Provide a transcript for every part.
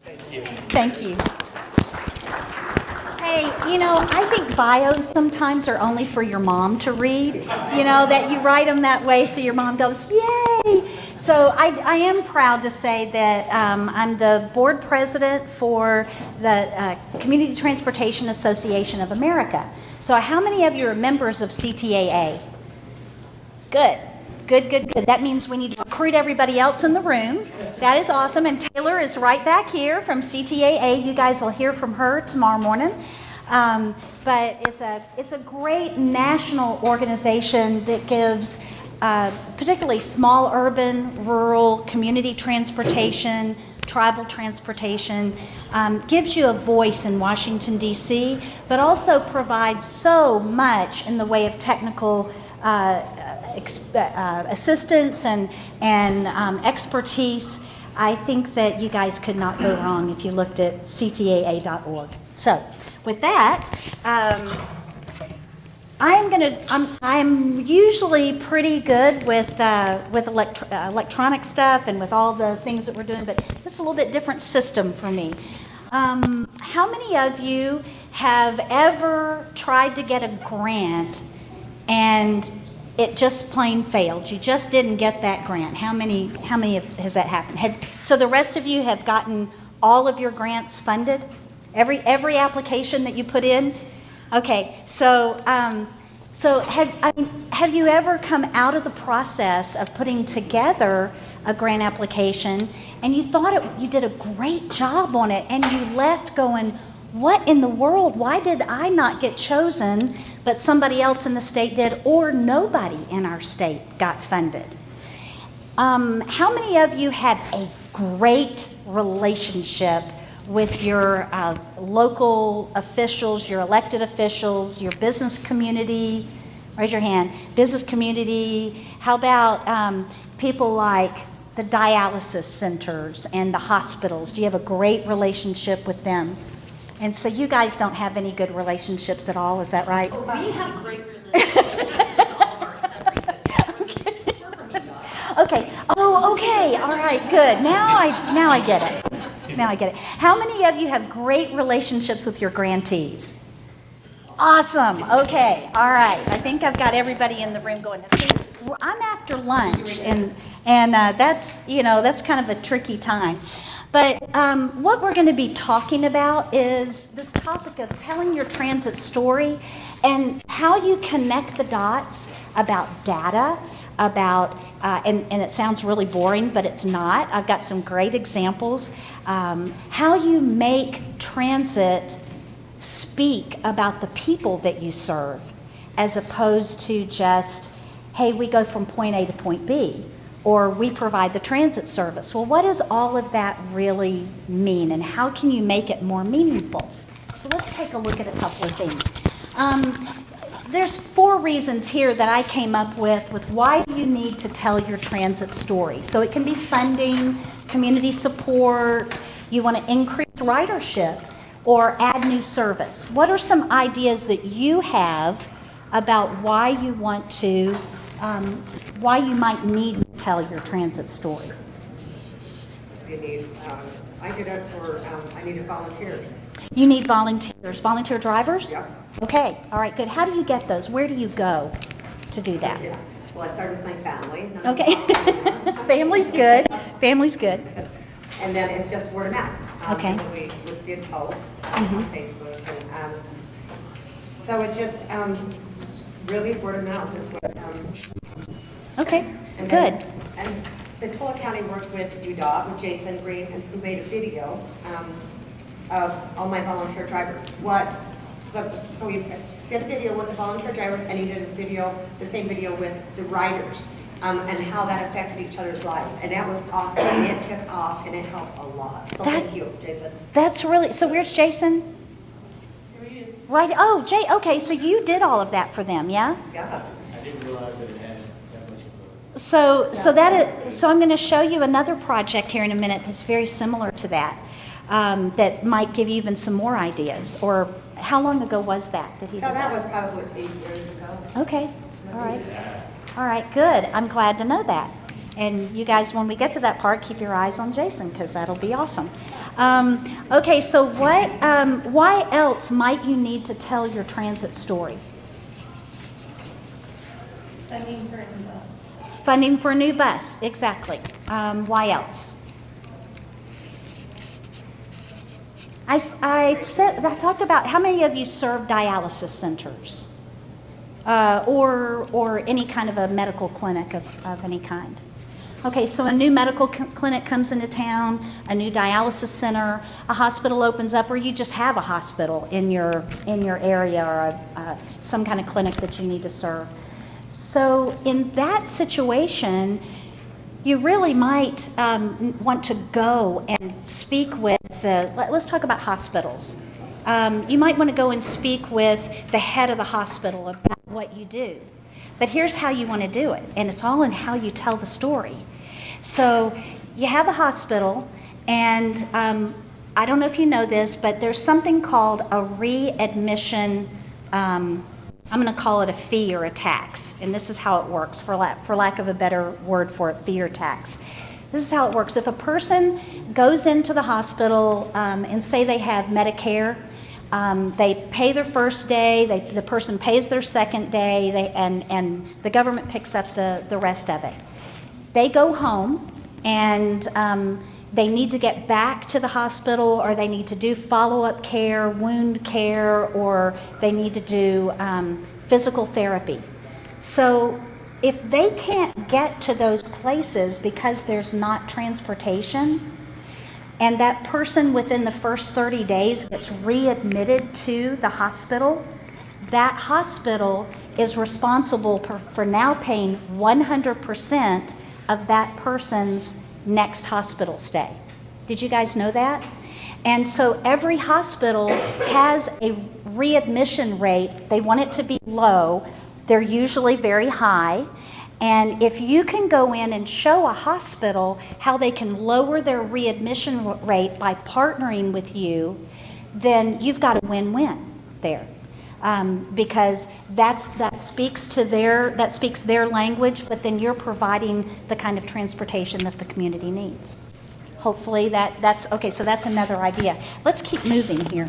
Thank you. Hey, I think bios sometimes are only for your mom to read, that you write them that way so your mom goes, yay! So I am proud to say that I'm the board president for the Community Transportation Association of America. So how many of you are members of CTAA? Good. Good, good, good. That means we need to recruit everybody else in the room. That is awesome. And Taylor is right back here from CTAA. You guys will hear from her tomorrow morning. But it's a great national organization that gives particularly small urban, rural, community transportation, tribal transportation, gives you a voice in Washington, D.C., but also provides so much in the way of technical assistance and expertise. I think that you guys could not go wrong if you looked at ctaa.org. So with that, I'm usually pretty good with electronic stuff and with all the things that we're doing, but this is a little bit different system for me. How many of you have ever tried to get a grant and it just plain failed? You just didn't get that grant. How many has that happened? So the rest of you have gotten all of your grants funded? Every application that you put in? Okay, so have you ever come out of the process of putting together a grant application and you thought you did a great job on it and you left going, what in the world? Why did I not get chosen, but somebody else in the state did, or nobody in our state got funded? How many of you had a great relationship with your local officials, your elected officials, your business community? Raise your hand. Business community. How about people like the dialysis centers and the hospitals? Do you have a great relationship with them? And so you guys don't have any good relationships at all, is that right? We have great relationships with all of our every city. We're from Utah. Okay. Oh, okay. All right. Good. Now I get it. Now I get it. How many of you have great relationships with your grantees? Awesome. Okay. All right. I think I've got everybody in the room going. See, I'm after lunch, and that's kind of a tricky time. But what we're going to be talking about is this topic of telling your transit story and how you connect the dots about data, about, and it sounds really boring, but it's not. I've got some great examples. How you make transit speak about the people that you serve, as opposed to just, hey, we go from point A to point B, or we provide the transit service. Well, what does all of that really mean, and how can you make it more meaningful? So let's take a look at a couple of things. There's 4 reasons here that I came up with why you need to tell your transit story. So it can be funding, community support, you want to increase ridership, or add new service. What are some ideas that you have about why you want to, why you might need to tell your transit story? You need, I did it for, I needed volunteers. You need volunteers, volunteer drivers? Yep. Okay, all right, good. How do you get those? Where do you go to do that? Yeah. Well, I started with my family. Okay. Family's good. Family's good. And then it's just word of mouth. Okay. And we did post on Facebook. And, so it just really word of mouth is what. Okay, And good. then, and the Tulla County worked with UDOT, with Jason Green, and who made a video of all my volunteer drivers. So he did a video with the volunteer drivers, and he did a video, the same video with the riders, and how that affected each other's lives. And that was awesome, and it took off, and it helped a lot. So thank you, Jason. That's really, so where's Jason? Here he is. Right, oh, Jay, okay, so you did all of that for them, yeah? Yeah. I didn't realize that it had that much of So I'm going to show you another project here in a minute that's very similar to that, that might give you even some more ideas. Or how long ago was that he did So that that? was probably 8 years ago. Okay, all right. All right, good. I'm glad to know that. And you guys, when we get to that part, keep your eyes on Jason, because that'll be awesome. Okay, so why else might you need to tell your transit story? Funding for a new bus. Funding for a new bus, exactly. Why else? I talked about how many of you serve dialysis centers or any kind of a medical clinic of any kind. Okay, so a new medical clinic comes into town, a new dialysis center, a hospital opens up, or you just have a hospital in your area, or some kind of clinic that you need to serve. So in that situation, you really might want to go and speak with let's talk about hospitals. You might want to go and speak with the head of the hospital about what you do. But here's how you want to do it, and it's all in how you tell the story. So you have a hospital, and I don't know if you know this, but there's something called a readmission, I'm going to call it a fee or a tax, and this is how it works, for lack of a better word for it, fee or tax. This is how it works. If a person goes into the hospital and say they have Medicare, they pay their first day, the person pays their second day, and the government picks up the rest of it. They go home, and they need to get back to the hospital, or they need to do follow-up care, wound care, or they need to do physical therapy. So if they can't get to those places because there's not transportation, and that person within the first 30 days gets readmitted to the hospital, that hospital is responsible for now paying 100% of that person's next hospital stay. Did you guys know that? And so every hospital has a readmission rate. They want it to be low. They're usually very high. And if you can go in and show a hospital how they can lower their readmission rate by partnering with you, then you've got a win-win there. Because that speaks their language, but then you're providing the kind of transportation that the community needs. Hopefully that's okay. So that's another idea. Let's keep moving here.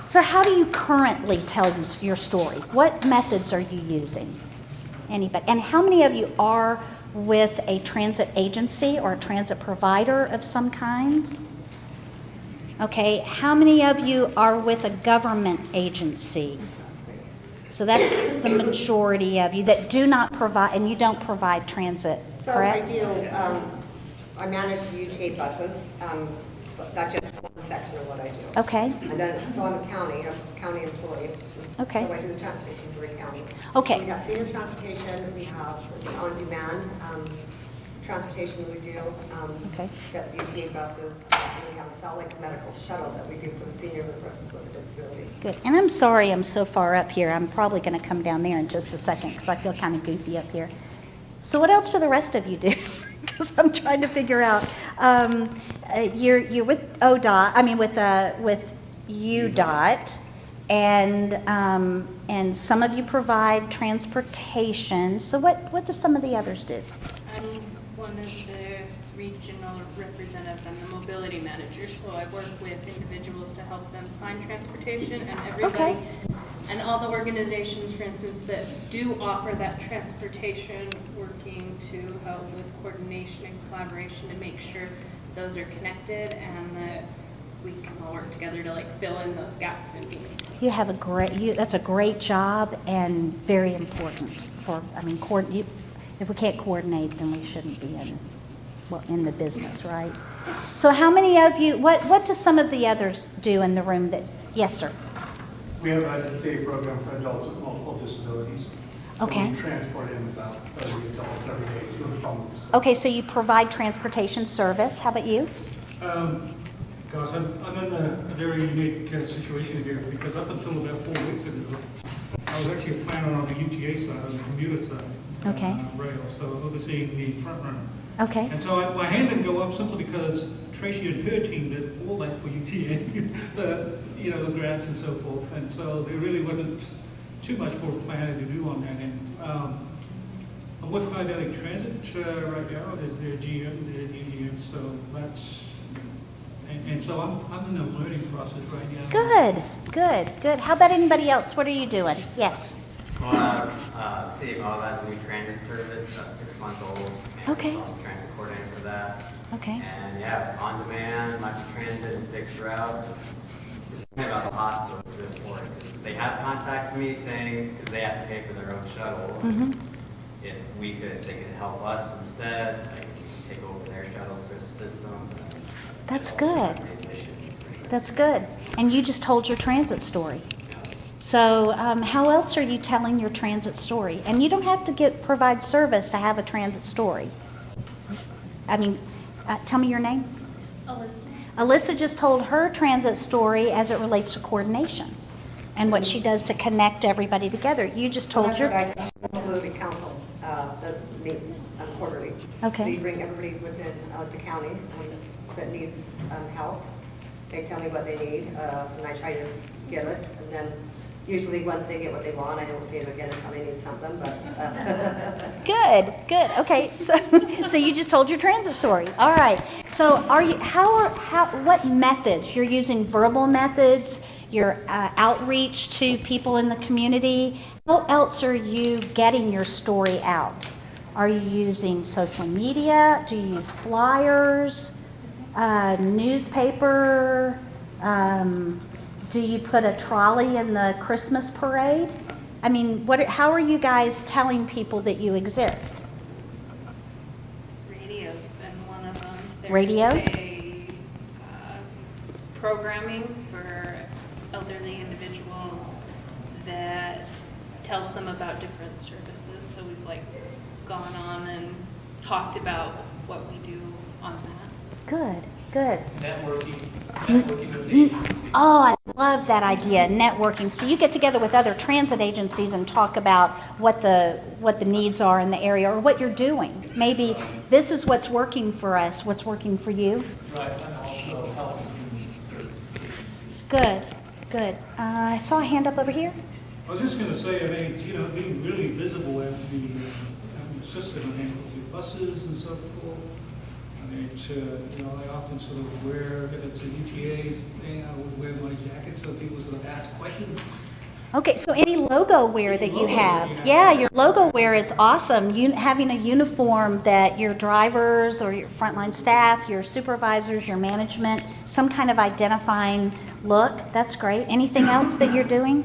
So how do you currently tell your story? What methods are you using? Anybody? And how many of you are with a transit agency or a transit provider of some kind? Okay, how many of you are with a government agency? So that's the majority of you that do not provide, and you don't provide transit, So correct? I do, I manage UTA buses, but that's just one section of what I do. Okay, And then, so I'm a county employee. Okay. So I do the transportation for the county. Okay. We have senior transportation, we have the on-demand transportation we do. Okay. Got the UTA buses, and we have a Salt Lake medical shuttle that we do for the seniors and persons with a disability. good. And I'm sorry I'm so far up here. I'm probably going to come down there in just a second because I feel kind of goofy up here. So what else do the rest of you do? Because I'm trying to figure out. You're with ODOT, I mean with UDOT, and some of you provide transportation. So what do some of the others do? I'm one of the regional representatives. I'm the mobility manager, so I work with individuals to help them find transportation, and everybody, Okay. and all the organizations, for instance, that do offer that transportation, working to help with coordination and collaboration to make sure those are connected and that we can all work together to fill in those gaps in between. You have that's a great job and very important if we can't coordinate, then we shouldn't be in the business, right? So how many of you, what do some of the others do in the room yes, sir? We have a day program for adults with multiple disabilities. So Okay. we transport in about 30 adults every day to and from the facility. Okay, so you provide transportation service. How about you? Gosh, I'm in a very unique situation here because up until about 4 weeks ago, I was actually a planner on the UTA side, on the commuter side. Okay. Rail, so overseeing the front runner. Okay. And so my hand didn't go up simply because Tracy and her team did all that for UTA, the grants and so forth. And so there really wasn't too much for a planner to do on that end. I'm with Magnetic Transit right now, is their GM, their DDM, so that's, and so I'm in the learning process right now. Good, good, good. How about anybody else? What are you doing? Yes. Well, City of Ottawa has a new transit service that's 6 months old. And Okay. I'm the transit coordinator for that. Okay. And yeah, it's on demand, transit and fixed route. The thing about the hospital is really important because they have contacted me saying, because they have to pay for their own shuttle, Mm-hmm. if they could help us instead, like take over their shuttle system. That's good. That's good. And you just told your transit story. So how else are you telling your transit story? And you don't have to provide service to have a transit story. I mean, tell me your name. Alyssa. Alyssa just told her transit story as it relates to coordination and what she does to connect everybody together. You just told That's your... what I told the council, the meeting quarterly. Okay. We bring everybody within the county that needs help. They tell me what they need, and I try to get it. And then usually once they get what they want, I don't see them again until they need something, but. Good, good. Okay, so you just told your transit story. All right. So what methods? You're using verbal methods, your outreach to people in the community. How else are you getting your story out? Are you using social media? Do you use flyers, newspaper? Do you put a trolley in the Christmas parade? I mean, how are you guys telling people that you exist? Radio's been one of them. Radio? There's a programming for elderly individuals that tells them about different services. So we've gone on and talked about what we do on that. Good, good. Networking with agencies. Oh, I love that idea, networking. So you get together with other transit agencies and talk about what the needs are in the area or what you're doing. Maybe this is what's working for us, what's working for you. Right, and also helping human service agencies. Good, good. I saw a hand up over here. I was just going to say, I mean, being really visible as the system, I mean, with the buses and so forth. I mean, I often sort of wear, if it's a UTA thing, I would wear my jacket so people sort of ask questions. Okay, so any logo wear that you have. Yeah, your logo wear is awesome. Having a uniform that your drivers or your frontline staff, your supervisors, your management, some kind of identifying look, that's great. Anything else that you're doing?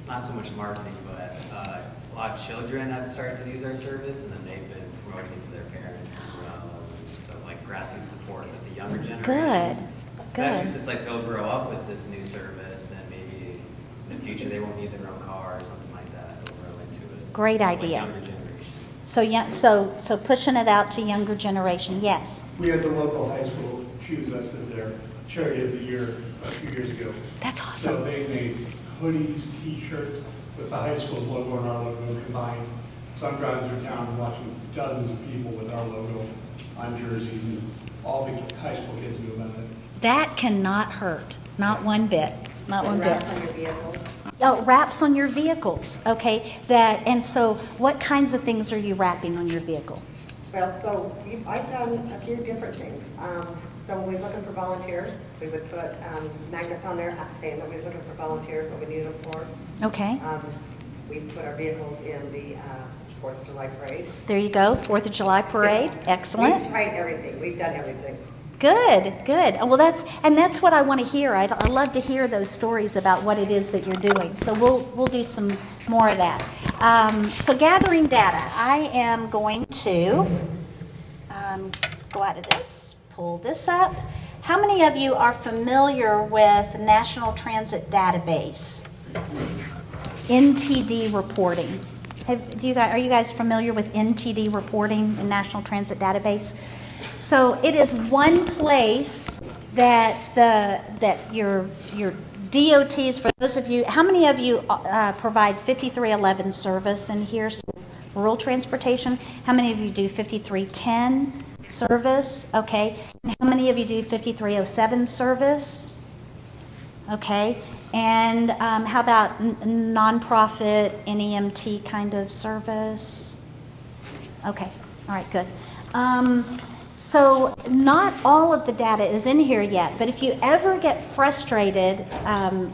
Not so much marketing, but a lot of children have started to use our service, and then they've been promoting it to their parents as well. So grassroots support with the younger generation. Good, Especially good. since they'll grow up with this new service, and maybe in the future they won't need their own car or something like that. They'll grow into it. Great With idea. Younger generation. So yeah, so pushing it out to younger generation, yes. We had the local high school choose us as their charity of the year a few years ago. That's So awesome. they made hoodies, t-shirts with the high school's logo and our logo combined. So I'm driving through town and watching dozens of people with our logo on jerseys, and all the high school kids knew about it. That cannot hurt, not one bit, not one bit. Wraps on your vehicle. Oh, wraps on your vehicles, okay. And so what kinds of things are you wrapping on your vehicle? Well, so I've done a few different things. So when we was looking for volunteers, we would put magnets on there saying that we was looking for volunteers, what we needed them for. Okay, We put our vehicles in the 4th of July parade. there you go, 4th of July parade, excellent. We've tried everything. We've done everything. Good, good. Well, that's what I want to hear. I love to hear those stories about what it is that you're doing. So we'll do some more of that. So gathering data, I am going to go out of this, pull this up. How many of you are familiar with National Transit Database? NTD reporting. Are you guys familiar with NTD reporting in National Transit Database? So it is one place that your DOTs, for those of you, how many of you provide 5311 service in here, so rural transportation? How many of you do 5310 service? Okay. And how many of you do 5307 service? Okay. And how about nonprofit NEMT kind of service? Okay, all right, good. So not all of the data is in here yet, but if you ever get frustrated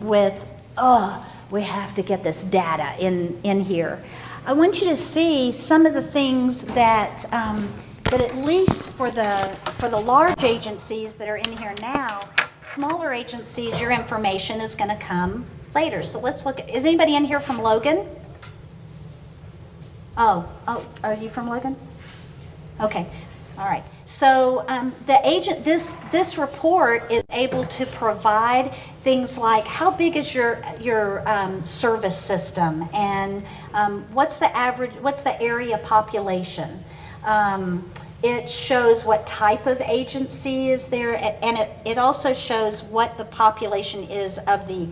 with, oh, we have to get this data in here, I want you to see some of the things that that at least for the large agencies that are in here now, smaller agencies, your information is going to come later. So let's look. Is anybody in here from Logan? Oh, are you from Logan? Okay, all right. So this report is able to provide things like how big is your service system, and what's the area population. It shows what type of agency is there, and it also shows what the population is of the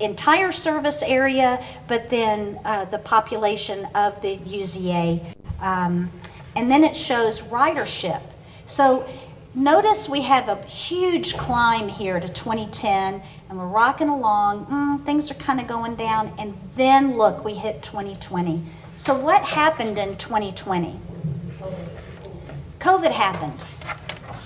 entire service area, but then the population of the UZA. And then it shows ridership. So notice we have a huge climb here to 2010, and we're rocking along. Things are kind of going down, and then look, we hit 2020. So what happened in 2020? COVID happened.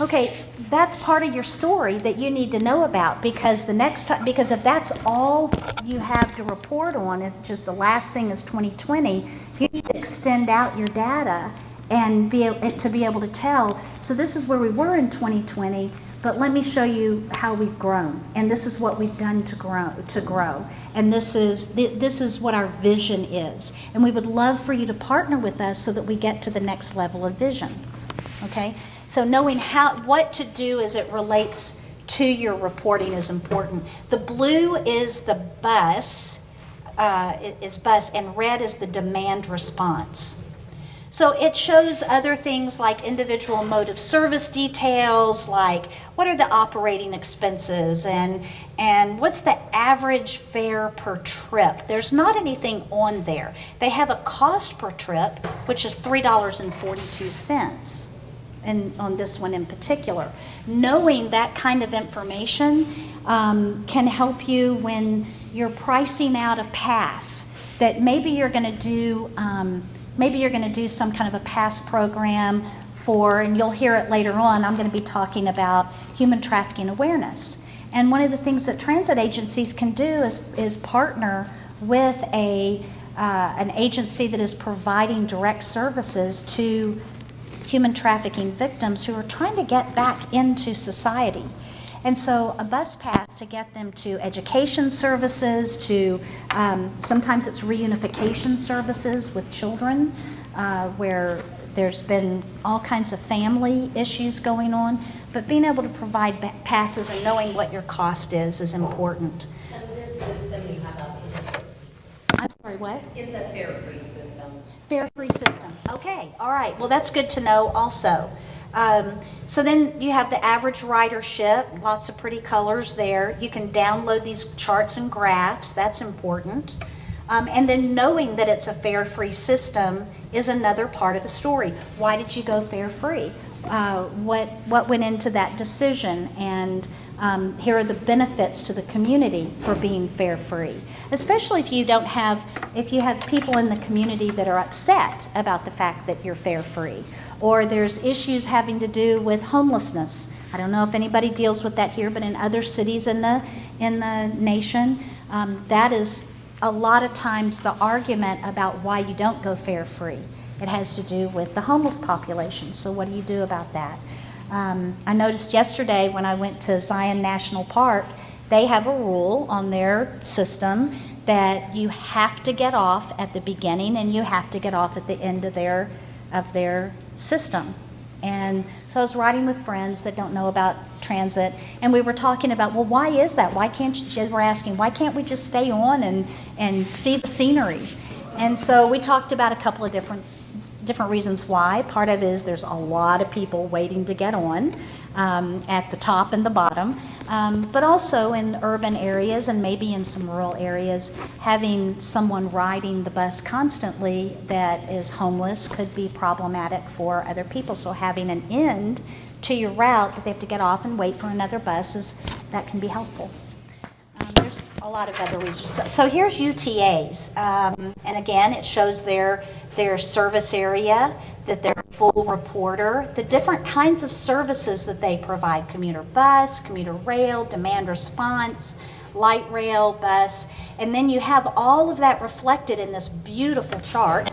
Okay, that's part of your story that you need to know about, because the next time, because if that's all you have to report on, if just the last thing is 2020, you need to extend out your data and be able to tell. So this is where we were in 2020, but let me show you how we've grown, and this is what we've done to grow, and this is what our vision is, and we would love for you to partner with us so that we get to the next level of vision. Okay, so knowing what to do as it relates to your reporting is important. The blue is the bus, and red is the demand response. So it shows other things like individual mode of service details, like what are the operating expenses, and what's the average fare per trip. There's not anything on there. They have a cost per trip, which is $3.42. And on this one in particular. Knowing that kind of information can help you when you're pricing out a pass, that maybe you're going to do some kind of a pass program for, and you'll hear it later on, I'm going to be talking about human trafficking awareness. And one of the things that transit agencies can do is partner with an agency that is providing direct services to human trafficking victims who are trying to get back into society. And so a bus pass to get them to education services, to sometimes it's reunification services with children, where there's been all kinds of family issues going on, but being able to provide passes and knowing what your cost is important. And this system you have up is a fair-free system. I'm sorry, what? It's a fair-free system. Fare-free system. Okay, all right. Well, that's good to know also. So then you have the average ridership, lots of pretty colors there. You can download these charts and graphs. That's important. And then knowing that it's a fare-free system is another part of the story. Why did you go fare-free? What went into that decision? And here are the benefits to the community for being fare-free. Especially if you have people in the community that are upset about the fact that you're fare-free, or there's issues having to do with homelessness. I don't know if anybody deals with that here, but in other cities in the nation, that is a lot of times the argument about why you don't go fare-free. It has to do with the homeless population. So what do you do about that? I noticed yesterday when I went to Zion National Park, they have a rule on their system that you have to get off at the beginning and you have to get off at the end of their system. And so I was riding with friends that don't know about transit, and we were talking about, well, why is that? Why can't you, we're asking, why can't we just stay on and see the scenery? And so we talked about a couple of different reasons why. Part of it is there's a lot of people waiting to get on at the top and the bottom, but also in urban areas and maybe in some rural areas, having someone riding the bus constantly that is homeless could be problematic for other people. So having an end to your route that they have to get off and wait for another bus, that can be helpful. There's a lot of other reasons. So here's UTAs, and again, it shows their their service area, that they're a full reporter, the different kinds of services that they provide, commuter bus, commuter rail, demand response, light rail, bus, and then you have all of that reflected in this beautiful chart,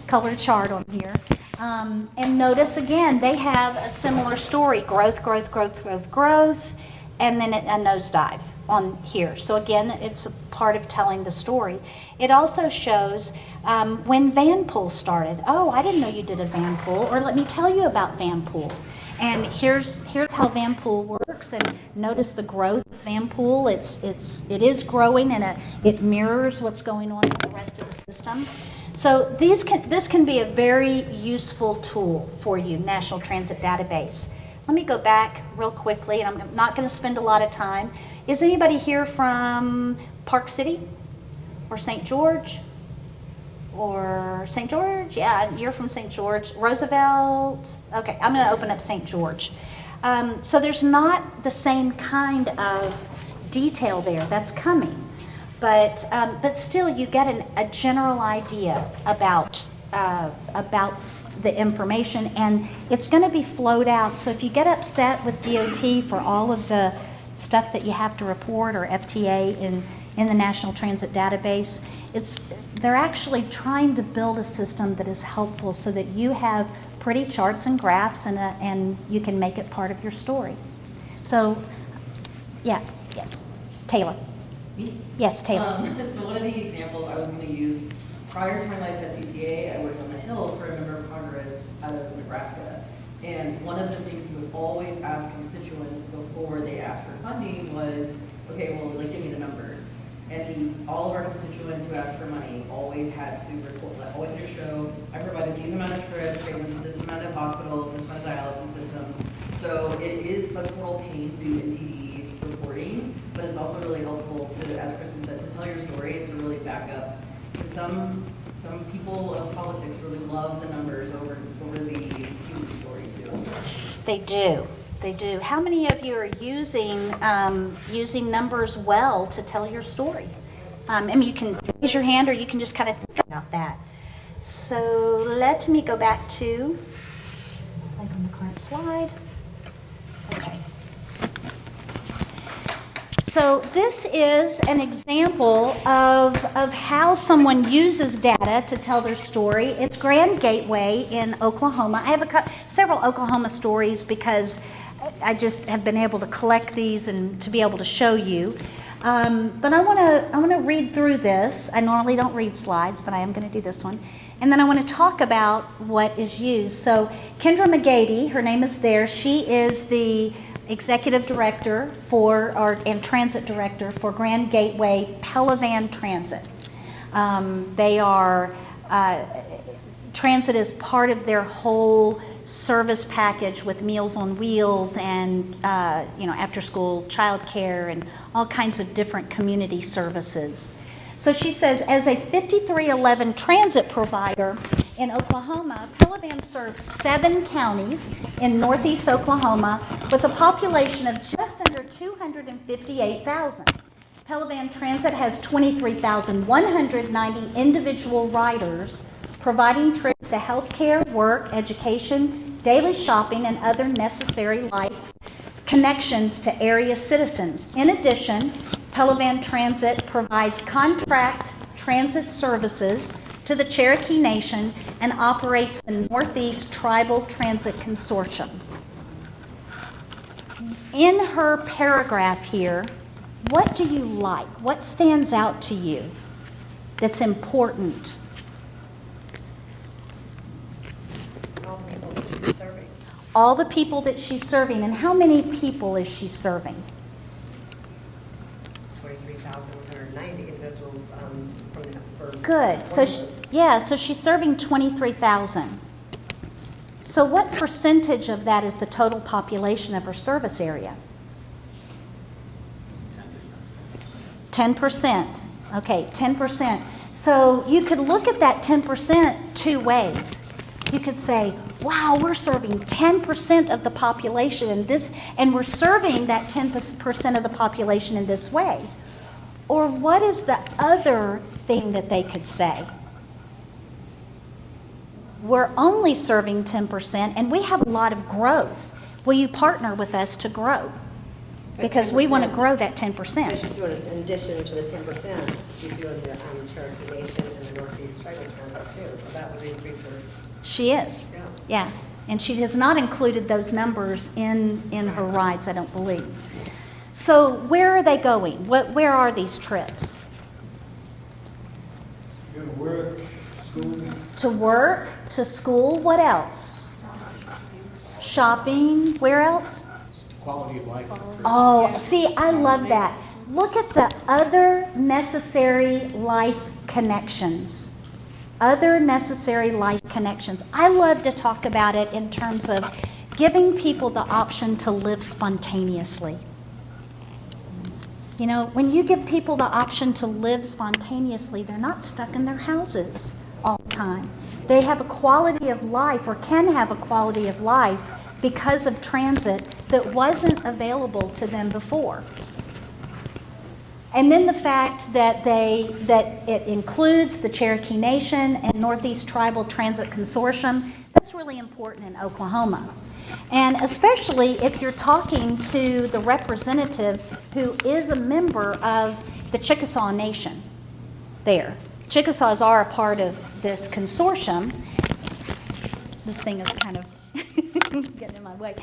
color chart on here. And notice again, they have a similar story, growth, growth, growth, growth, growth, and then a nosedive on here. So again, it's a part of telling the story. It also shows when Vanpool started. Oh, I didn't know you did a Vanpool, or let me tell you about Vanpool. And here's how Vanpool works. And notice the growth of Vanpool. It is growing, and it mirrors what's going on in the rest of the system. So this can be a very useful tool for you, National Transit Database. Let me go back real quickly, and I'm not going to spend a lot of time. Is anybody here from Park City or St. George? Or St. George? Yeah, you're from St. George. Roosevelt? Okay, I'm going to open up St. George. So there's not the same kind of detail there. That's coming. But still, you get a general idea about the information, and it's going to be flowed out. So if you get upset with DOT for all of the stuff that you have to report, or FTA in the National Transit Database, they're actually trying to build a system that is helpful so that you have pretty charts and graphs, and you can make it part of your story. So, yeah, yes, Taylor. Me? Yes, Taylor. So one of the examples I was going to use, prior to my life at CTA, I worked on the Hill for a member of Congress out of Nebraska. And one of the things he would always ask constituents before they asked for funding was, okay, well, like, give me the numbers. And all of our constituents who asked for money always had to report, always had to show, I provided these amount of trips, I went to this amount of hospitals, this amount of dialysis systems. So it is a total pain to do NTD reporting, but it's also really helpful to, as Kristen said, to tell your story and to really back up. Some people of politics really love the numbers over the human story too. They do. They do. How many of you are using numbers well to tell your story? I mean, you can raise your hand, or you can just kind of think about that. So let me go back to, on the current slide. Okay. So this is an example of how someone uses data to tell their story. It's Grand Gateway in Oklahoma. I have several Oklahoma stories because I just have been able to collect these and to be able to show you. But I want to read through this. I normally don't read slides, but I am going to do this one. And then I want to talk about what is used. So Kendra McGady, her name is there. She is the executive director and transit director for Grand Gateway Pelivan Transit. They are transit is part of their whole service package with Meals on Wheels and after school childcare and all kinds of different community services. So she says, as a 5311 transit provider in Oklahoma, Pelivan serves 7 counties in northeast Oklahoma with a population of just under 258,000. Pelivan Transit has 23,190 individual riders providing trips to healthcare, work, education, daily shopping, and other necessary life connections to area citizens. In addition, Pelivan Transit provides contract transit services to the Cherokee Nation and operates the Northeast Tribal Transit Consortium. In her paragraph here, what do you like? What stands out to you that's important? All the people that she's serving. And how many people is she serving? 23,190 individuals for Good. So so she's serving 23,000. So what percentage of that is the total population of her service area? 10%. Okay, 10%. So you could look at that 10% two ways. You could say, wow, we're serving 10% of the population in this, and we're serving that 10% of the population in this way. Or what is the other thing that they could say? we're only serving 10% and we have a lot of growth. Will you partner with us to grow? Because we want to grow that 10%. But she's doing, in addition to the 10%, she's doing the Cherokee Nation and the Northeast Tribal Council too, so that would increase her. She is, Yeah. yeah. And she has not included those numbers in her rides, I don't believe. So where are they going? Where are these trips? Go to work, school. To work, to school, what else? Shopping, where else? Quality of life. Oh, see, I love that. Look at the other necessary life connections. Other necessary life connections. I love to talk about it in terms of giving people the option to live spontaneously. You know, when you give people the option to live spontaneously, they're not stuck in their houses all the time. They have a quality of life, or can have a quality of life, because of transit that wasn't available to them before. And then the fact that it includes the Cherokee Nation and Northeast Tribal Transit Consortium, that's really important in Oklahoma. And especially if you're talking to the representative who is a member of the Chickasaw Nation there. Chickasaws are a part of this consortium. This thing is kind of getting in my way.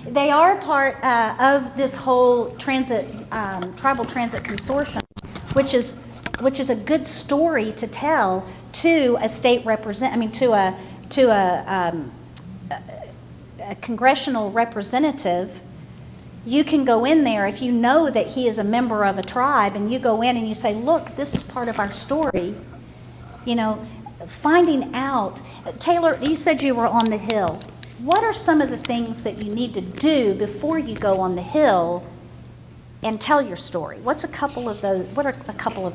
They are part of this whole tribal transit consortium, which is a good story to tell to a state to a congressional representative. You can go in there if you know that he is a member of a tribe, and you go in and you say, look, this is part of our story. You know, finding out. Taylor, you said you were on the Hill. What are some of the things that you need to do before you go on the Hill and tell your story? What are a couple of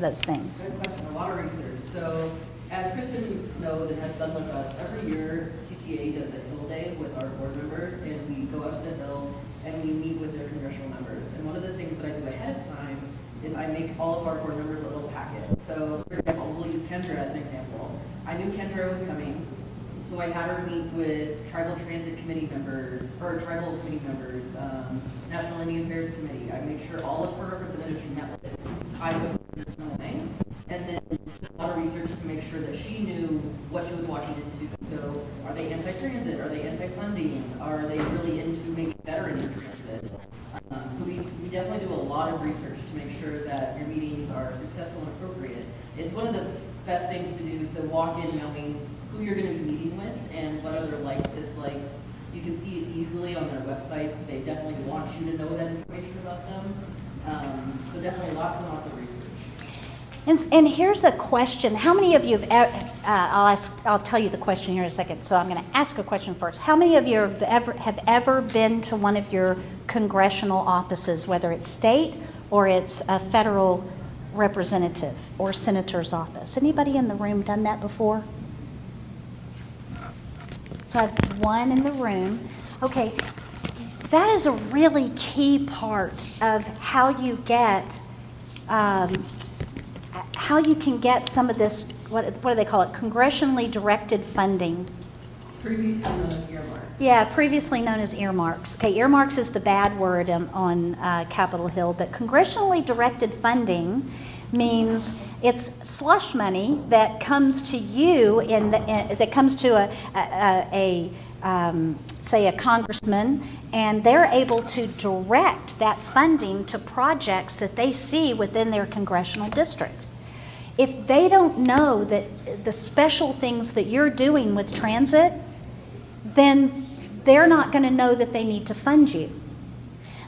those things? Good question, a lot of research. So as Kristen knows and has done with us, every year CTA does a Hill Day with our board members, and we go up to the Hill and we meet with their congressional members. And one of the things that I do ahead of time is I make all of our board members a little packet. So for example, we'll use Kendra as an example. I knew Kendra was coming, so I had her meet with tribal transit committee members, or tribal committee members, National Indian Affairs Committee. I make sure all of her representatives she met with, I would know, and then a lot of research to make sure that she knew what she was walking into. So are they anti-transit? Are they anti-funding? Are they really into making better in their transit? So we definitely do a lot of research to make sure that your meetings are successful and appropriate. It's one of the best things to do, so walk in knowing who you're going to be meeting with and what other likes, dislikes. You can see it easily on their websites. They definitely want you to know that information about them. So definitely lots and lots of research. And here's a question. How many of you I'll tell you the question here in a second, so I'm going to ask a question first. How many of you have ever been to one of your congressional offices, whether it's state or it's a federal representative or senator's office? Anybody in the room done that before? So I have one in the room. Okay, that is a really key part of how you get how you can get some of this, what do they call it, congressionally directed funding. Previously known as earmarks. Yeah, previously known as earmarks. Okay, earmarks is the bad word on Capitol Hill, but congressionally directed funding means it's slush money that comes to you that comes to say a congressman, and they're able to direct that funding to projects that they see within their congressional district. If they don't know that the special things that you're doing with transit, then they're not going to know that they need to fund you.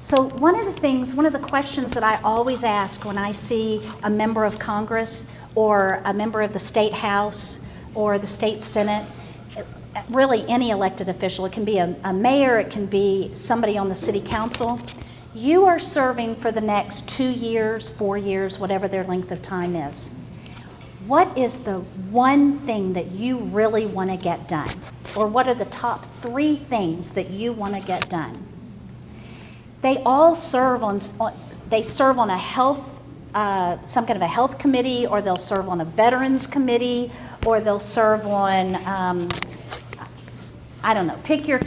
So one of the questions that I always ask when I see a member of Congress or a member of the state house or the state senate, really any elected official, it can be a mayor, it can be somebody on the city council, you are serving for the next 2 years, 4 years, whatever their length of time is. What is the one thing that you really want to get done? Or what are the top 3 things that you want to get done? They all serve on a health some kind of a health committee, or they'll serve on a veterans committee, or they'll serve on, I don't know, pick your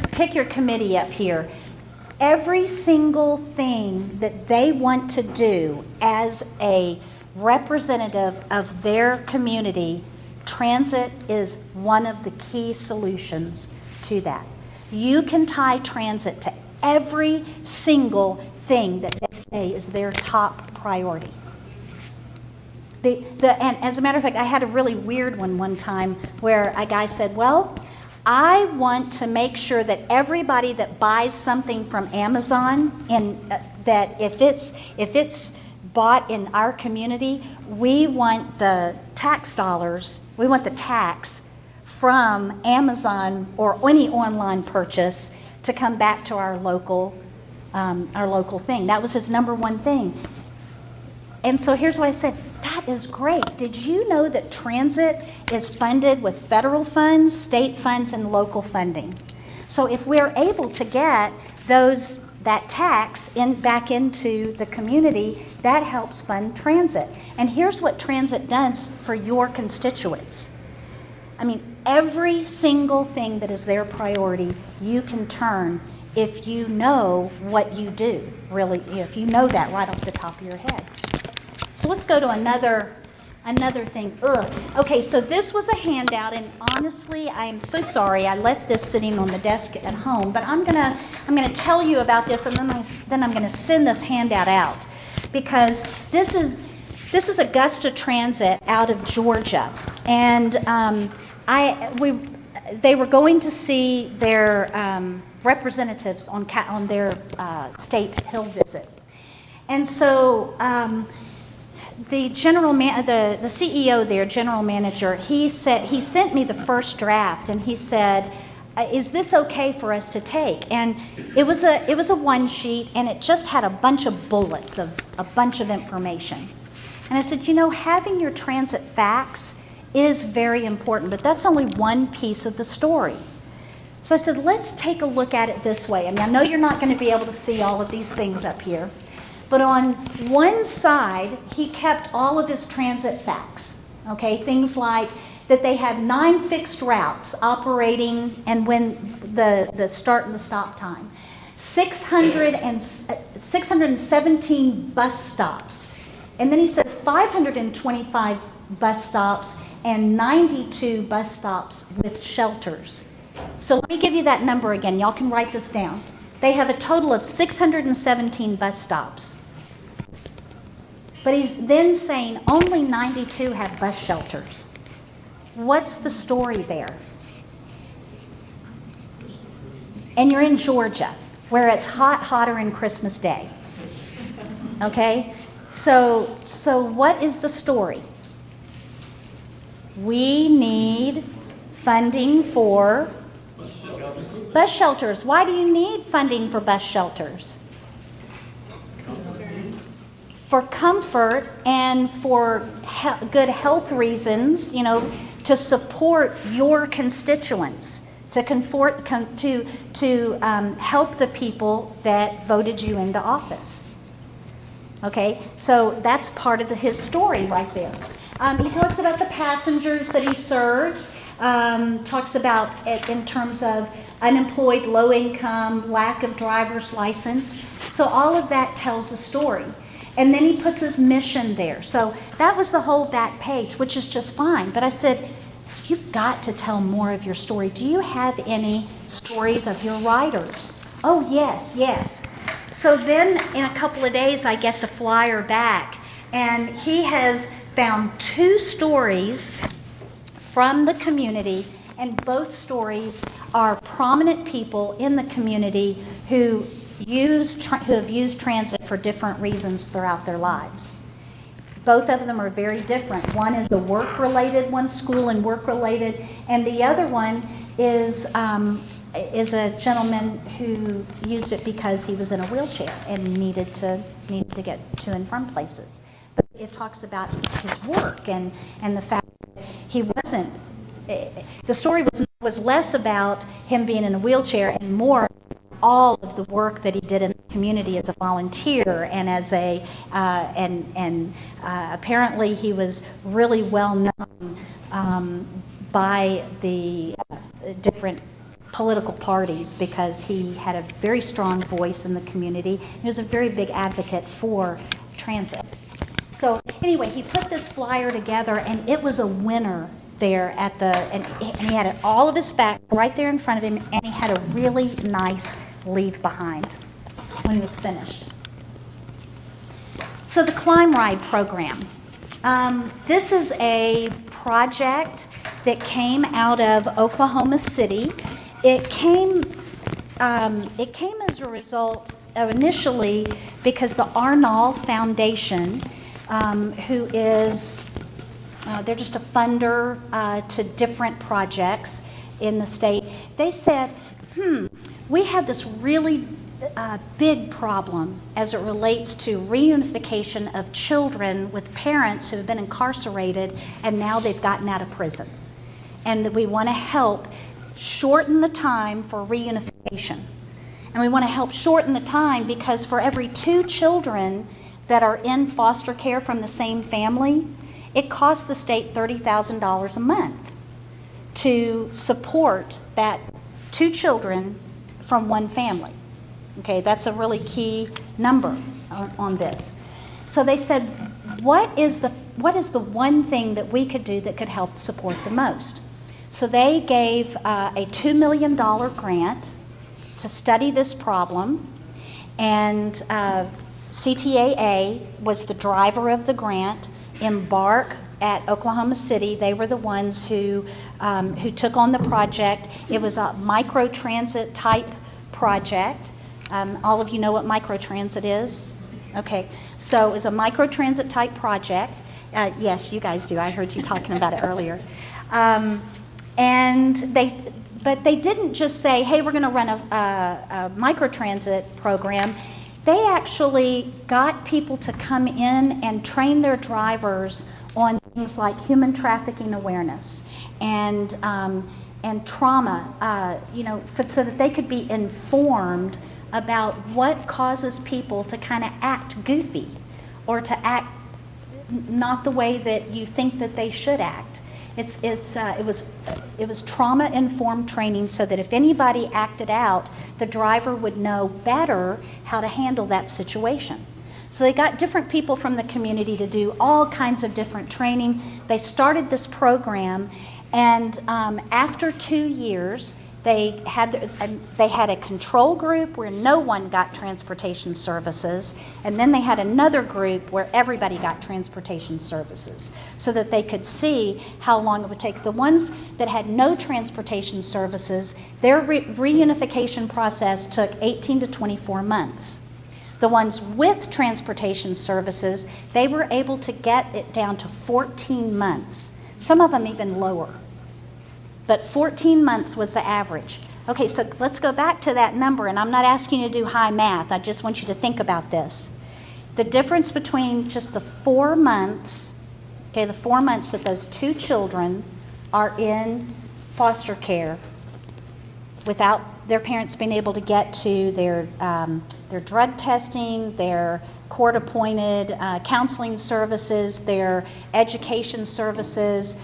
committee up here. Every single thing that they want to do as a representative of their community, transit is one of the key solutions to that. You can tie transit to every single thing that they say is their top priority. And as a matter of fact, I had a really weird one time where a guy said, well, I want to make sure that everybody that buys something from Amazon, and that if it's bought in our community, we want the tax dollars, we want the tax from Amazon or any online purchase to come back to our local thing. That was his number one thing. And so here's what I said, that is great. Did you know that transit is funded with federal funds, state funds, and local funding? So if we're able to get that tax back into the community, that helps fund transit. And here's what transit does for your constituents. I mean, every single thing that is their priority, you can turn if you know what you do, really, if you know that right off the top of your head. So let's go to another thing. Okay, so this was a handout, and honestly, I am so sorry I left this sitting on the desk at home, but I'm gonna tell you about this, and then I'm gonna send this handout out, because this is Augusta Transit out of Georgia, and they were going to see their representatives on their state hill visit, and so. The CEO there, general manager, he sent me the first draft, and he said, is this okay for us to take? And it was a one sheet, and it just had a bunch of bullets of a bunch of information. And I said, having your transit facts is very important, but that's only one piece of the story. So I said, let's take a look at it this way. I mean, I know you're not going to be able to see all of these things up here. But on one side, he kept all of his transit facts, okay? Things like that they have 9 fixed routes operating, and when the start and the stop time. 617 bus stops. And then he says 525 bus stops and 92 bus stops with shelters. So let me give you that number again. Y'all can write this down. They have a total of 617 bus stops. But he's then saying only 92 have bus shelters. What's the story there? And you're in Georgia, where it's hotter in Christmas Day. Okay? So what is the story? We need funding for bus shelters. Why do you need funding for bus shelters? For comfort and for good health reasons, to support your constituents, to help the people that voted you into office. Okay, so that's part of his story right there. He talks about the passengers that he serves, talks about it in terms of unemployed, low income, lack of driver's license. So all of that tells a story. And then he puts his mission there. So that was the whole back page, which is just fine. But I said, you've got to tell more of your story. Do you have any stories of your writers? Oh, yes. So then in a couple of days, I get the flyer back. And he has found 2 stories from the community, and both stories are prominent people in the community who have used transit for different reasons throughout their lives. Both of them are very different. One is a work-related one, school and work-related, and the other one is a gentleman who used it because he was in a wheelchair and needed to get to and from places. But it talks about his work and the fact that he wasn't. The story was less about him being in a wheelchair and more all of the work that he did in the community as a volunteer and as a apparently he was really well known by the different political parties because he had a very strong voice in the community. He was a very big advocate for transit. So anyway, he put this flyer together, and it was a winner there at the, and he had it, all of his facts right there in front of him, and he had a really nice leave behind when he was finished. So the Climb Ride program. This is a project that came out of Oklahoma City. It came as a result of initially because the Arnall Foundation, who is, they're just a funder to different projects in the state, they said, we have this really big problem as it relates to reunification of children with parents who have been incarcerated and now they've gotten out of prison. And that we want to help shorten the time for reunification. And we want to help shorten the time because for every 2 children that are in foster care from the same family, it costs the state $30,000 a month to support that 2 children from one family. Okay, that's a really key number on this. So they said, what is the one thing that we could do that could help support the most? So they gave a $2 million grant to study this problem, and CTAA was the driver of the grant. Embark at Oklahoma City, they were the ones who took on the project. It was a microtransit type project. All of you know what microtransit is? Okay, so it was a microtransit type project. Yes, you guys do. I heard you talking about it earlier. But they didn't just say, hey, we're going to run a microtransit program. They actually got people to come in and train their drivers on things like human trafficking awareness and trauma, so that they could be informed about what causes people to kind of act goofy or to act not the way that you think that they should act. It was trauma-informed training so that if anybody acted out, the driver would know better how to handle that situation. So they got different people from the community to do all kinds of different training. They started this program, and after 2 years, they had a control group where no one got transportation services, and then they had another group where everybody got transportation services so that they could see how long it would take. The ones that had no transportation services, their reunification process took 18 to 24 months. The ones with transportation services, they were able to get it down to 14 months, some of them even lower. But 14 months was the average. Okay, so let's go back to that number, and I'm not asking you to do high math. I just want you to think about this. The difference between just the 4 months, the 4 months that those 2 children are in foster care without their parents being able to get to their drug testing, their court-appointed counseling services, their education services,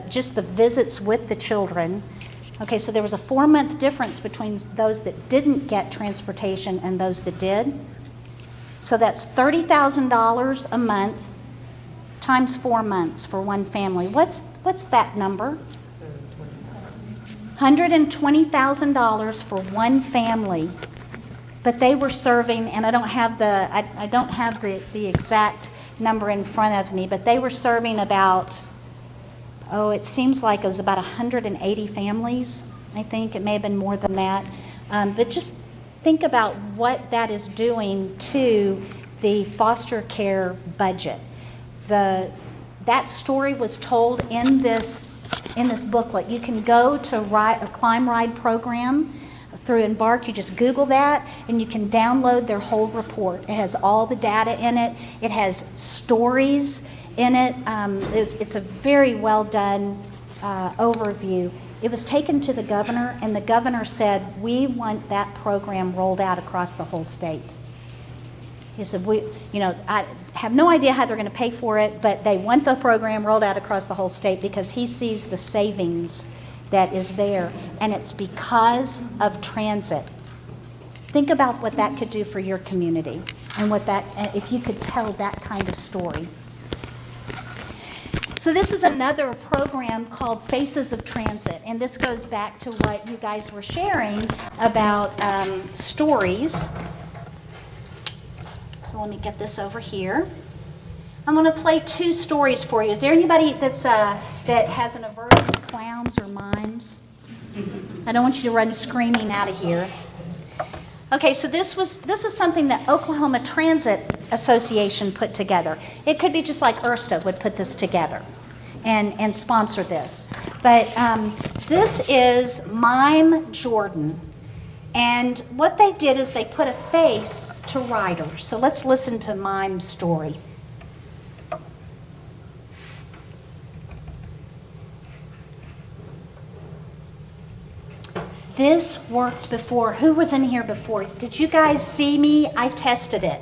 just the visits with the children. Okay, so there was a 4-month difference between those that didn't get transportation and those that did. So that's $30,000 a month times 4 months for one family. What's that number? $120,000 for one family. But they were serving, and I don't have the exact number in front of me, but they were serving about, it seems like it was about 180 families. I think it may have been more than that. But just think about what that is doing to the foster care budget. That story was told in this booklet. You can go to a Climb Ride program through Embark. You just Google that, and you can download their whole report. It has all the data in it. It has stories in it. It's a very well done overview. It was taken to the governor, and the governor said, we want that program rolled out across the whole state. He said, I have no idea how they're going to pay for it, but they want the program rolled out across the whole state because he sees the savings that is there, and it's because of transit. Think about what that could do for your community, and if you could tell that kind of story. So this is another program called Faces of Transit, and this goes back to what you guys were sharing about stories. So let me get this over here. I'm going to play 2 stories for you. Is there anybody that has an aversion to clowns or mimes? I don't want you to run screaming out of here. Okay, so this was something that Oklahoma Transit Association put together. It could be just like URSTA would put this together and sponsor this. But this is Mime Jordan. And what they did is they put a face to riders. So let's listen to Mime's story. This worked before. Who was in here before? Did you guys see me? I tested it.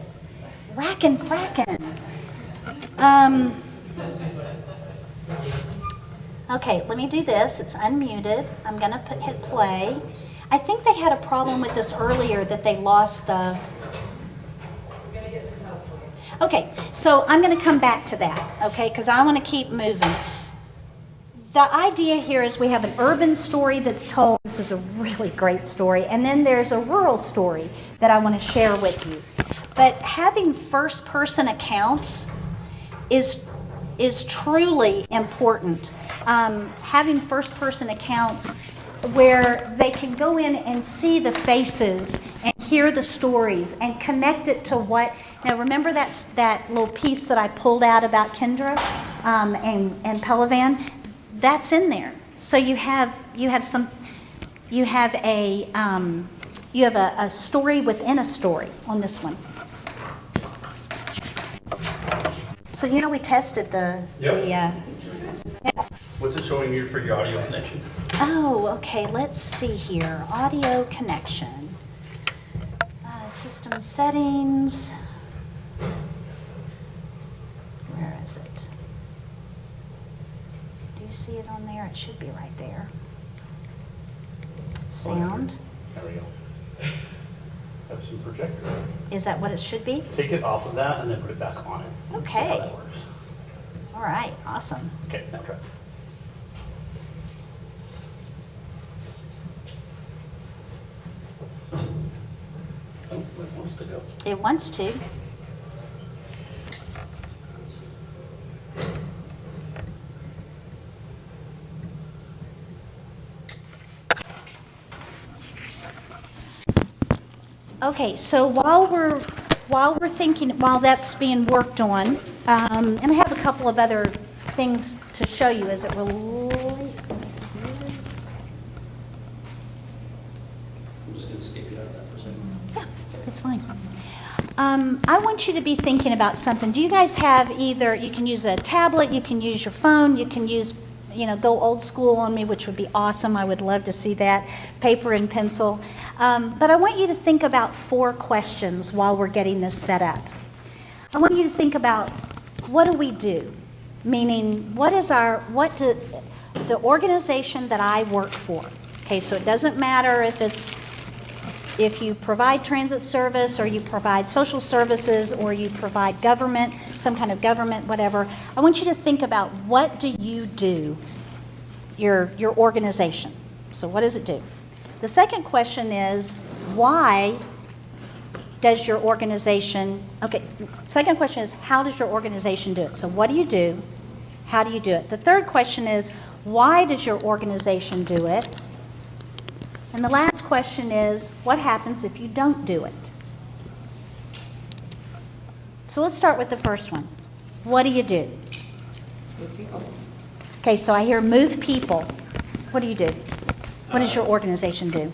Rackin' frackin'. Okay, let me do this. It's unmuted. I'm gonna hit play. I think they had a problem with this earlier that they lost the... Okay, so I'm gonna come back to that, okay, because I want to keep moving. The idea here is we have an urban story that's told. This is a really great story. And then there's a rural story that I want to share with you. But having first-person accounts is truly important. Having first-person accounts where they can go in and see the faces and hear the stories and connect it to what... Now remember that little piece that I pulled out about Kendra and Pelivan? That's in there. So you have a story within a story on this one. So we tested the What's it showing you for your audio connection? Oh, okay. Let's see here. Audio connection. System settings. Where is it? Do you see it on there? It should be right there. Sound. There we go. That's some projector. Is that what it should be? Take it off of that and then put it back on it. Okay. See how that works. All right. Awesome. Okay, now try. Oh, it wants to go. It wants to. Okay, so while that's being worked on, and I have a couple of other things to show you as it relates. I'm just going to escape you out of that for a second. Yeah, that's fine. I want you to be thinking about something. Do you guys have either, you can use a tablet, you can use your phone, you can use, go old school on me, which would be awesome. I would love to see that, paper and pencil. But I want you to think about 4 questions while we're getting this set up. I want you to think about, what do we do? Meaning, what do the organization that I work for, okay, so it doesn't matter if you provide transit service or you provide social services or you provide government, some kind of government, whatever. I want you to think about, what do you do, your organization? So what does it do? The second question is, why does your organization, second question is, how does your organization do it? So what do you do? How do you do it? The third question is, why does your organization do it? And the last question is, what happens if you don't do it? So let's start with the first one. What do you do? Move people. Okay, so I hear move people. What do you do? What does your organization do?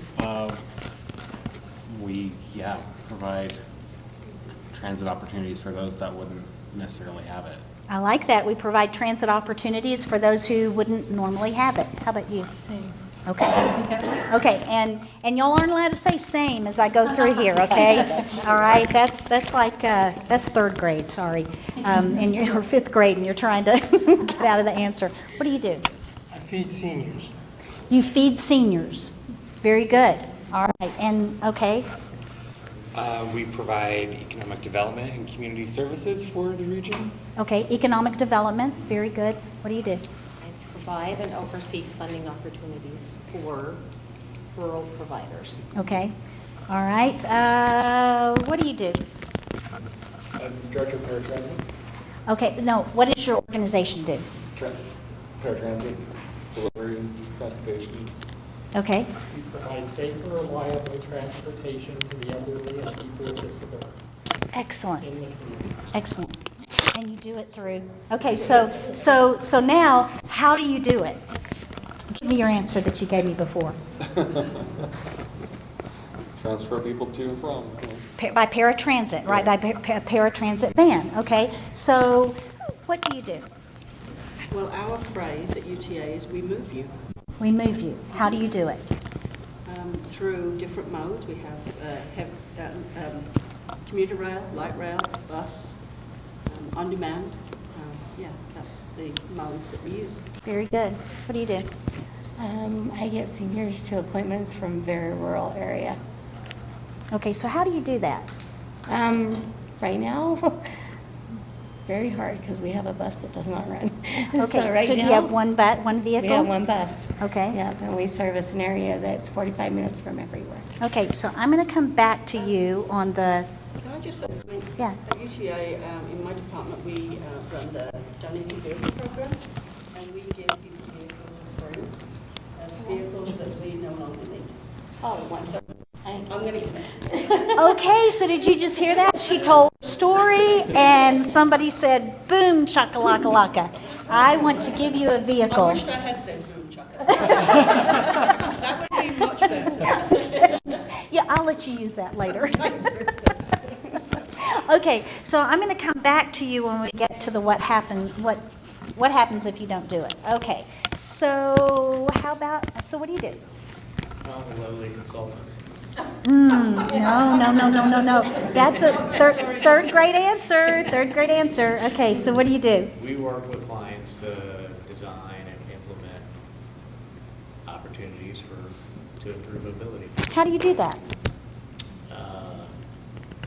We provide transit opportunities for those that wouldn't necessarily have it. I like that. We provide transit opportunities for those who wouldn't normally have it. How about you? Okay. Okay, and y'all aren't allowed to say same as I go through here, okay? All right, that's like, that's third grade, sorry. And you're, or fifth grade, and you're trying to get out of the answer. What do you do? I feed seniors. You feed seniors. Very good. All right, and, okay, We provide economic development and community services for the region. okay, economic development, very good. What do you do? And provide and oversee funding opportunities for rural providers. Okay, all right. What do you do? I'm Director of Paratransit. Okay, no, what does your organization do? Paratransit, delivery, transportation. Okay, We provide safe and reliable transportation to the elderly and people with disabilities excellent, in the community. excellent. And you do it through, okay, so now, how do you do it? Give me your answer that you gave me before. Transfer people to and from. By paratransit, right, by paratransit van, okay? So what do you do? Well, our phrase at UTA is we move you We move you. How do you do it? through different modes. We have commuter rail, light rail, bus, on demand. Yeah, that's the modes that we use. Very good. What do you do? I get seniors to appointments from very rural area. Okay, so how do you do that? Right now, very hard because we have a bus that does not run. Okay, so do you have one vehicle? We have one bus. Okay. Yeah, and we service an area that's 45 minutes from everywhere. Okay, so I'm going to come back to you on the, Can I just say something? Yeah. At UTA, in my department, we run the Donation Vehicle Program, and we give people vehicles for free, vehicles that we no longer need. Oh, one. So I'm going to give it. okay, so did you just hear that? She told a story and somebody said, boom, chakalaka. I want to give you a vehicle. I wished I had said boom chaka. That would be much better. Yeah, I'll let you use that later. Okay, so I'm going to come back to you when we get to the what happens if you don't do it. Okay, so what do you do? I'm a lowly consultant. No. That's a third grade answer. Okay, so what do you do? We work with clients to design and implement opportunities to improve mobility. How do you do that?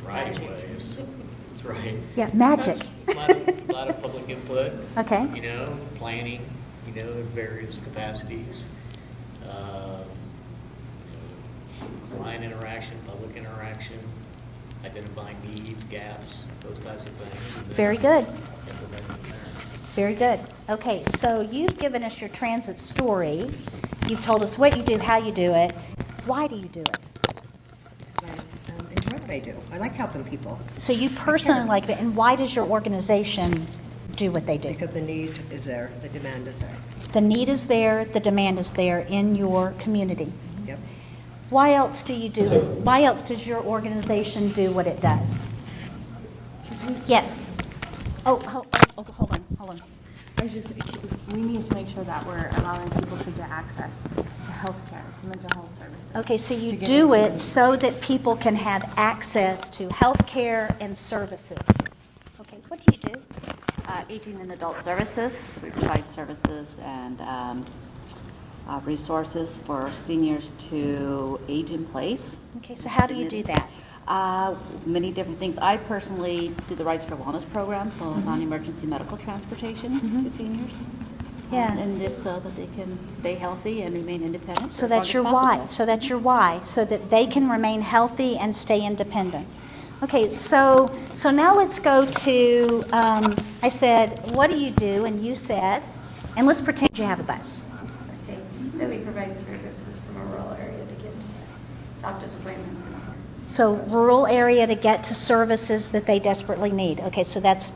Variety of ways. That's right. Yeah, magic. A lot of public input. Okay. Planning, in various capacities. Client interaction, public interaction, identifying needs, gaps, those types of things. and then Very good. implementing them there. Very good. Okay, so you've given us your transit story. You've told us what you do, how you do it. Why do you do it? I enjoy what I do. I like helping people. So you personally like it, and why does your organization do what they do? Because the need is there, the demand is there. The need is there, the demand is there in your community. Yep. Why else do you do it? Why else does your organization do what it does? Yes. Hold on. We need to make sure that we're allowing people to get access to healthcare, to mental health services. Okay, so you do it so that people can have access to health care and services. Okay, what do you do? Aging and adult services. We provide services and resources for seniors to age in place. Okay, so how do you do that? Many different things. I personally do the Rights for Wellness program, so non-emergency medical transportation to seniors. Yeah. And just so that they can stay healthy and remain independent. So that's your why. So that's your why, so that they can remain healthy and stay independent. Okay, so now let's go to, I said, what do you do? And you said, and let's pretend you have a bus. Okay, that we provide services from a rural area to get to doctor's appointments and all. So rural area to get to services that they desperately need. Okay, so that's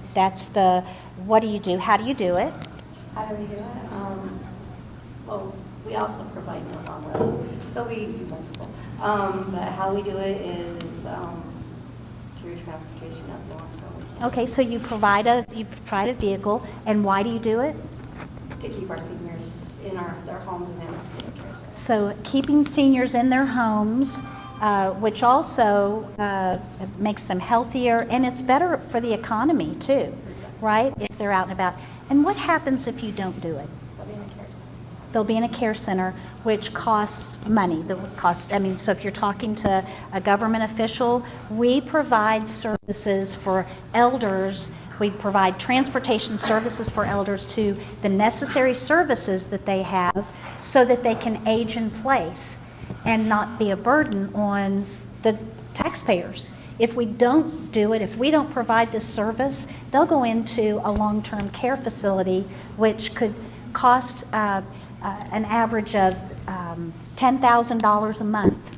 the, what do you do? How do you do it? How do we do it? Well, we also provide Meals on Wheels, so we do multiple. But how we do it is through transportation up north. Okay, so you provide a vehicle, and why do you do it? To keep our seniors in their homes and their care centers. So keeping seniors in their homes, which also makes them healthier, and it's better for the economy too, right? If they're out and about. And what happens if you don't do it? They'll be in a care center, which costs money. So if you're talking to a government official, we provide services for elders. We provide transportation services for elders to the necessary services that they have so that they can age in place and not be a burden on the taxpayers. If we don't do it, if we don't provide this service, they'll go into a long-term care facility, which could cost an average of $10,000 a month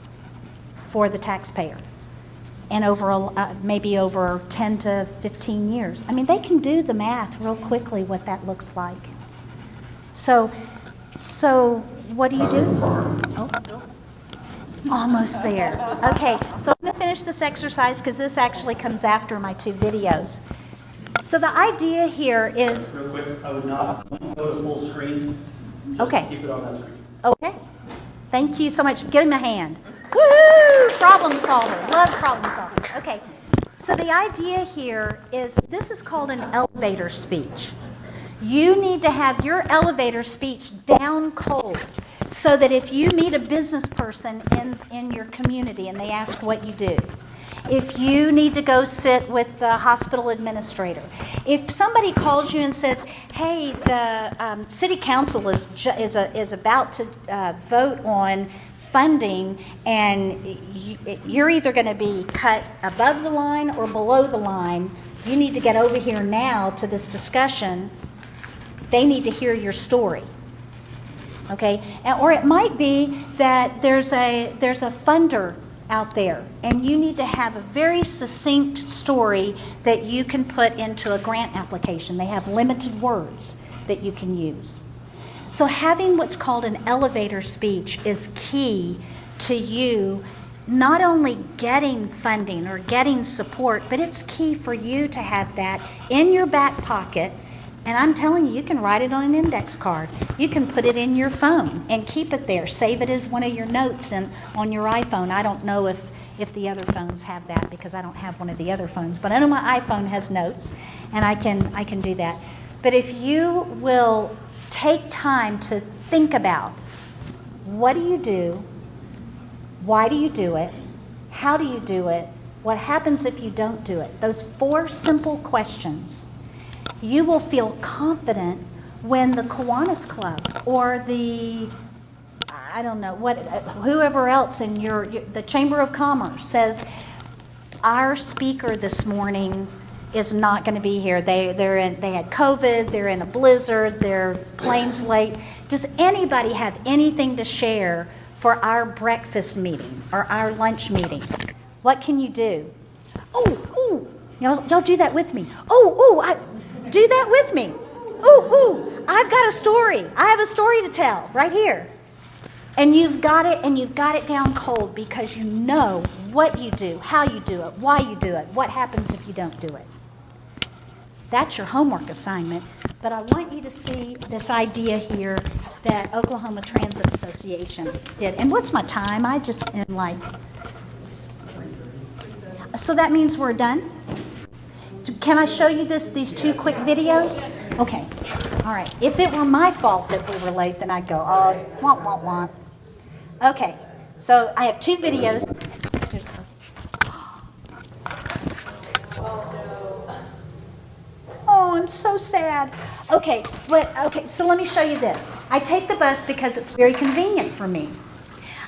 for the taxpayer, and maybe over 10 to 15 years. I mean, they can do the math real quickly what that looks like. So what do you do? Oh, almost there. Okay, so I'm going to finish this exercise because this actually comes after my 2 videos. So the idea here is... Real quick, I would not go to full screen. Just Okay. keep it on that screen. Okay. Thank you so much. Give him a hand. Woo! Problem solver. Love problem solving. Okay. So the idea here is this is called an elevator speech. You need to have your elevator speech down cold so that if you meet a business person in your community and they ask what you do, if you need to go sit with the hospital administrator, if somebody calls you and says, hey, the city council is about to vote on funding and you're either going to be cut above the line or below the line, you need to get over here now to this discussion, they need to hear your story. Okay? Or it might be that there's a funder out there and you need to have a very succinct story that you can put into a grant application. They have limited words that you can use. So having what's called an elevator speech is key to you not only getting funding or getting support, but it's key for you to have that in your back pocket. And I'm telling you, you can write it on an index card. You can put it in your phone and keep it there. Save it as one of your notes on your iPhone. I don't know if the other phones have that because I don't have one of the other phones. But I know my iPhone has notes, and I can do that. But if you will take time to think about what do you do, why do you do it, how do you do it, what happens if you don't do it, those 4 simple questions, you will feel confident when the Kiwanis Club or the, I don't know, whoever else in the Chamber of Commerce says, our speaker this morning is not going to be here. They had COVID, they're in a blizzard, their plane's late. Does anybody have anything to share for our breakfast meeting or our lunch meeting? What can you do? Y'all do that with me. Do that with me. I've got a story. I have a story to tell right here. And you've got it down cold because you know what you do, how you do it, why you do it, what happens if you don't do it. That's your homework assignment. But I want you to see this idea here that Oklahoma Transit Association did. And what's my time? I just am like... So that means we're done? Can I show you these 2 quick videos? Okay. All right. If it were my fault that we were late, then I'd go, womp, womp, womp. Okay. So I have 2 videos. Oh, I'm so sad. Okay, so let me show you this. I take the bus because it's very convenient for me.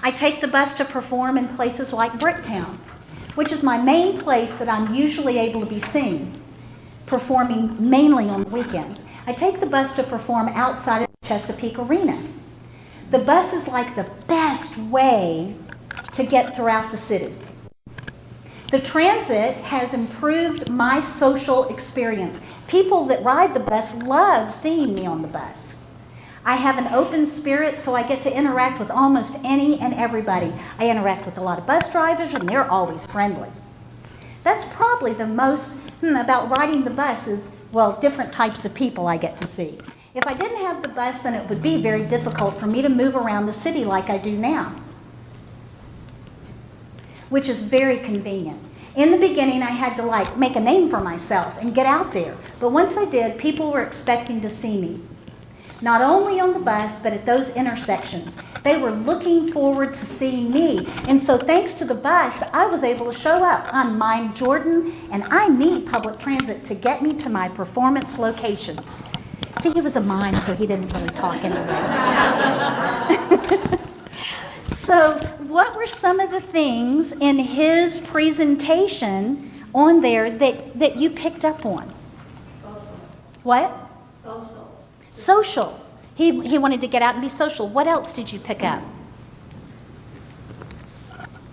I take the bus to perform in places like Bricktown, which is my main place that I'm usually able to be seen, performing mainly on the weekends. I take the bus to perform outside of the Chesapeake Arena. The bus is like the best way to get throughout the city. The transit has improved my social experience. People that ride the bus love seeing me on the bus. I have an open spirit, so I get to interact with almost any and everybody. I interact with a lot of bus drivers, and they're always friendly. That's probably the most about riding the bus is, well, different types of people I get to see. If I didn't have the bus, then it would be very difficult for me to move around the city like I do now, which is very convenient. In the beginning, I had to like make a name for myself and get out there. But once I did, people were expecting to see me. Not only on the bus, but at those intersections. They were looking forward to seeing me. And so thanks to the bus, I was able to show up. I'm Mime Jordan, and I need public transit to get me to my performance locations. See, he was a mime, so he didn't really talk anyway. So what were some of the things in his presentation on there that you picked up on? Social. What? Social. Social. He wanted to get out and be social. What else did you pick up?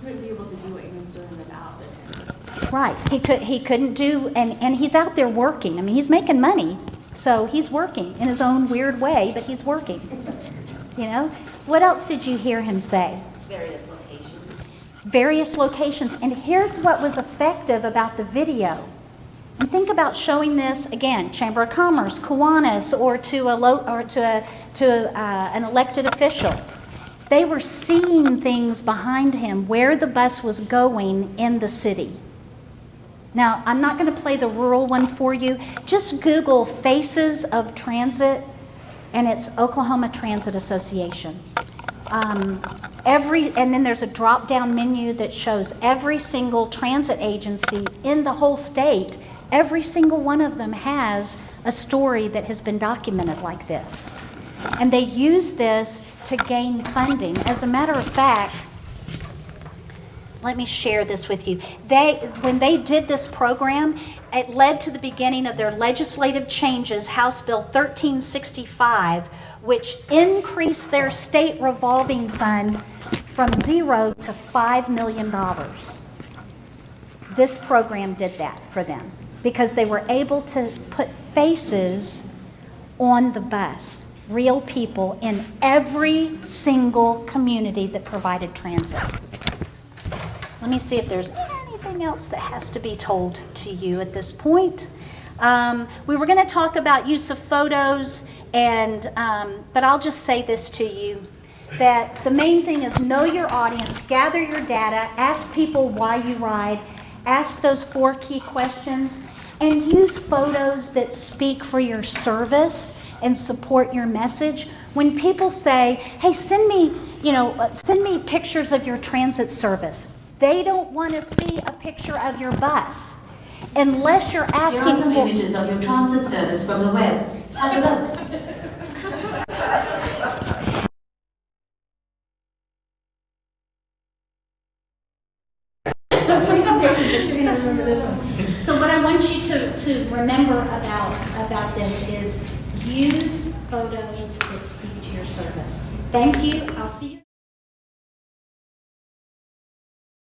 Wouldn't be able to do what he was doing without it. Right. He couldn't do, and he's out there working. I mean, he's making money, so he's working in his own weird way, but he's working. You know? What else did you hear him say? Various locations. Various locations. And here's what was effective about the video. And think about showing this again, Chamber of Commerce, Kiwanis, or to an elected official. They were seeing things behind him, where the bus was going in the city. Now, I'm not going to play the rural one for you. Just Google Faces of Transit, and it's Oklahoma Transit Association. And then there's a drop-down menu that shows every single transit agency in the whole state. Every single one of them has a story that has been documented like this. And they use this to gain funding. As a matter of fact, let me share this with you. When they did this program, it led to the beginning of their legislative changes, House Bill 1365, which increased their state revolving fund from $0 to $5 million. This program did that for them because they were able to put faces on the bus, real people in every single community that provided transit. Let me see if there's anything else that has to be told to you at this point. We were going to talk about use of photos, but I'll just say this to you, that the main thing is know your audience, gather your data, ask people why you ride, ask those 4 key questions, and use photos that speak for your service and support your message. When people say, hey, send me pictures of your transit service, they don't want to see a picture of your bus unless you're asking Here are some for images of your transit service from the web. Have a look. You're going to remember this one. So what I want you to remember about this is use photos that speak to your service. Thank you. I'll see you.